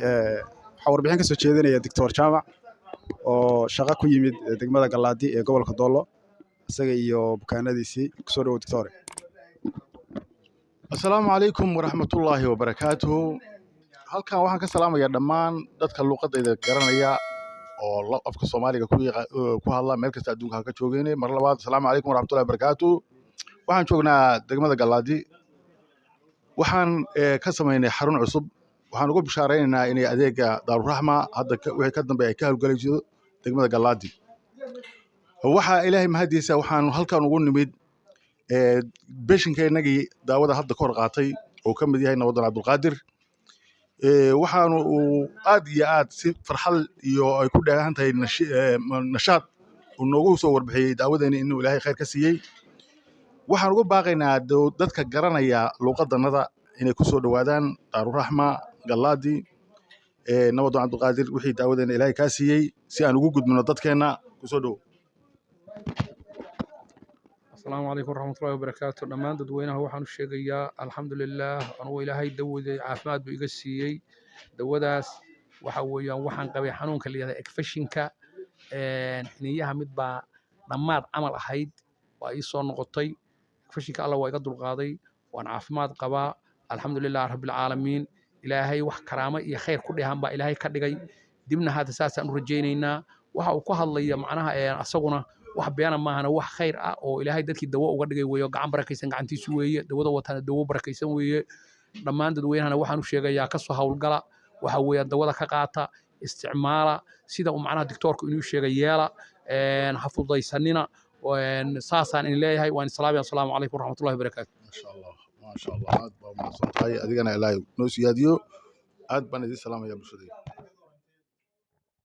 waxaa warbixin ka soo jeedinaya Dr. Jaamac oo shaqo ku yimid degmada Galaadi ee gobolka Doolo isaga iyo bukaanadiisii kusoo dhaw Dr. Assalaamu calaykum waraxmatullaahi wabarakaatuhu. Halkan waxaan ka salaamayaa dhammaan dadka luqadayda garanaya oo afka Soomaaliga ku hadla meel kasta adduunka ka joogeen. Mar labaad assalaamu calaykum waraxmatullaahi wabarakaatuhu. Waxaan joognaa degmada Galaadi. Waxaan ka sameynay xarun cusub. waxaan ugu bishaareynaa inay adeega Daaruraxma hadda wixii ka dambeeyay ka hawlgalayso degmada Galaadi. Waxa Ilaahay mahadiisa waxaan halkan ugu nimid beshinkeenagii daawada hadda kor qaatay oo ka mid yahay Nabadoon Cabdulqaadir. waxaanu aad iyo aad si farxad iyo ay ku dhaahan tahay nashaad uu noogu soo warbixiyay daawadeena inuu Ilaahay khayr ka siiyay. waxaan ugu baaqaynaa dadka garanaya luqadanada inay ku soo dhawaadaan Daaruraxma Galaadi Nabadoon Cabdulqaadir wixii daawadeena Ilaahay ka siiyay si aan ugu gudbino dadkeena ku soo dhaw. السلام عليكم ورحمة الله وبركاته. دمان dadweynaha waxaan u sheegayaa alxamdulillaah anuu Ilaahay dawaday caafimaad buu iga siiyay. dawadaas waxa weeyaan waxaan qabay xanuunka la yiraahdo ekfashinka niyaha mid baa dhamaad amal ahayd waa ii soo noqotay. ekfashinka Allah waa iga dulqaaday waan caafimaad qabaa alxamdulillaah rabbil caalamiin. Ilaahay wax karaamo iyo khayr ku dhahan baa Ilaahay ka dhigay. dibna hada saasaan u rajaynaynaa waxa uu ku hadlaya macnaha asaguna wax beena maahana wax khayr ah oo Ilaahay dadkii dawo uga dhigay weeyo gacan barakaysan gacantiisu weeye dawada watana dawo barakaysan weeye. dhammaan dadweynahana waxaan u sheegayaa ka soo hawlgala waxa weeyaan dawada ka qaata isticmaala sida uu macnaha doctorku inuu sheegay yeela ha fududaysanina saasaan in leeyahay waan salaamu calaykum waraxmatullaahi wabarakaatuh. ما شاء الله aad baa u mahadsantahay adigana Ilaahay noo siyaadiyo aad baan idin salaamayaa bulshadayda.